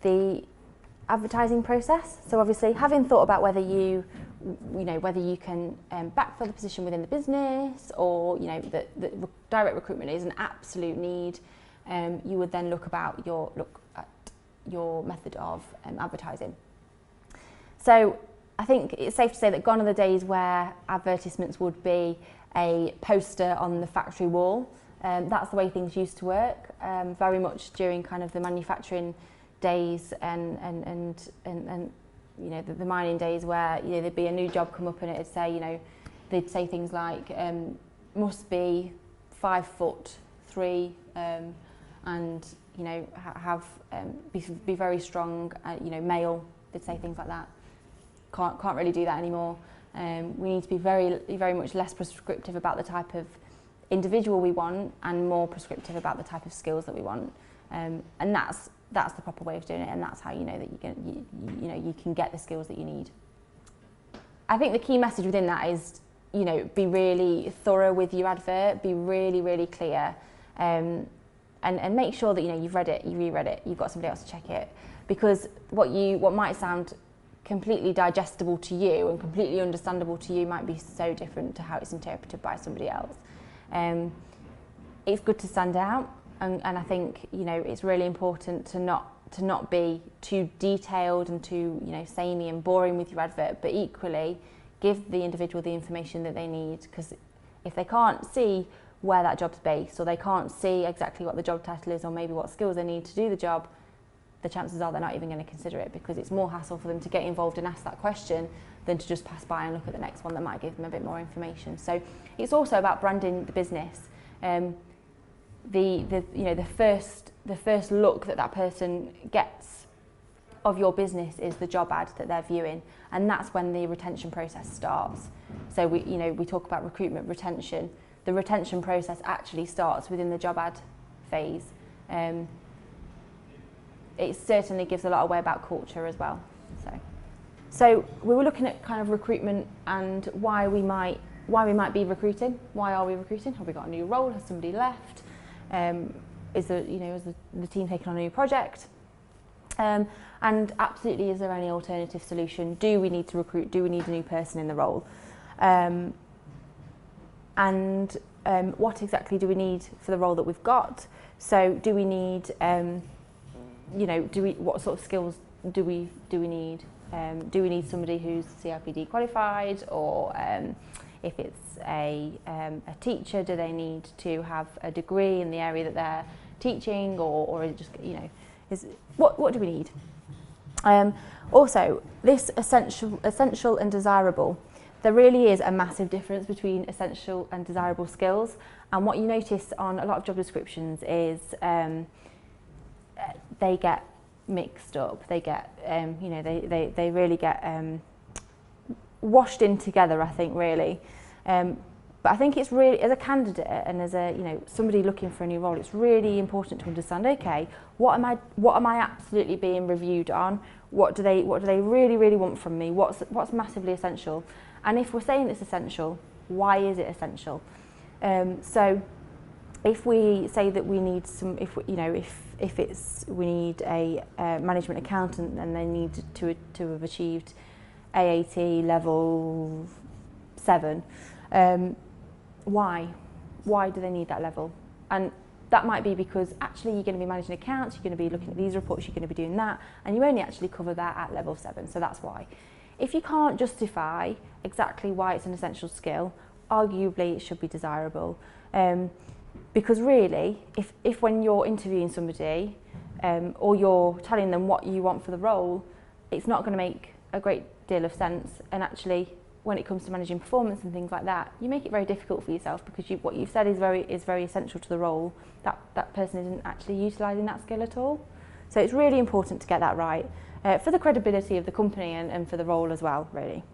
the advertising process. So obviously, having thought about whether you can backfill the position within the business, or that direct recruitment is an absolute need, you would then look at your method of advertising. So I think it's safe to say that gone are the days where advertisements would be a poster on the factory wall. That's the way things used to work, very much during kind of the manufacturing days and the mining days, where there'd be a new job come up and it'd say, they'd say things like must be 5'3", and be very strong, male. They'd say things like that. Can't really do that anymore. We need to be very much less prescriptive about the type of individual we want, and more prescriptive about the type of skills that we want. And that's the proper way of doing it, and that's how you know that you can get the skills that you need. I think the key message within that is, be really thorough with your advert, be really clear, and make sure that you've read it, you reread it, you've got somebody else to check it, because what might sound completely digestible to you and completely understandable to you might be so different to how it's interpreted by somebody else. It's good to stand out, and I think it's really important to not be too detailed and too samey and boring with your advert, but equally give the individual the information that they need, because if they can't see where that job's based, or they can't see exactly what the job title is, or maybe what skills they need to do the job, the chances are they're not even going to consider it, because it's more hassle for them to get involved and ask that question than to just pass by and look at the next one that might give them a bit more information. So it's also about branding the business. The first look that person gets of your business is the job ad that they're viewing, and that's when the retention process starts. So we talk about recruitment, retention. The retention process actually starts within the job ad phase. It certainly gives a lot away about culture as well. So we were looking at kind of recruitment and why we might be recruiting. Why are we recruiting? Have we got a new role? Has somebody left? Is the team taking on a new project? And absolutely, is there any alternative solution? Do we need to recruit? Do we need a new person in the role? And what exactly do we need for the role that we've got? So do we need what sort of skills do we need? Do we need somebody who's CIPD qualified, or if it's a teacher, do they need to have a degree in the area that they're teaching, or is it just what do we need? Also, this essential and desirable. There really is a massive difference between essential and desirable skills, and what you notice on a lot of job descriptions is they get mixed up. They get, they really get washed in together, I think, really. But I think it's really, as a candidate and as somebody looking for a new role, it's really important to understand, okay, what am I absolutely being reviewed on? What do they really want from me? What's massively essential? And if we're saying it's essential, why is it essential? So if we say that we need we need a management accountant and they need to have achieved AAT level 7, why do they need that level? And that might be because actually you're going to be managing accounts, you're going to be looking at these reports, you're going to be doing that, and you only actually cover that at level 7, so that's why. If you can't justify exactly why it's an essential skill, arguably it should be desirable. Because really, if when you're interviewing somebody or you're telling them what you want for the role, it's not going to make a great deal of sense. And actually, when it comes to managing performance and things like that, you make it very difficult for yourself, because what you've said is very essential to the role. That person isn't actually utilising that skill at all. So it's really important to get that right for the credibility of the company and for the role as well, really.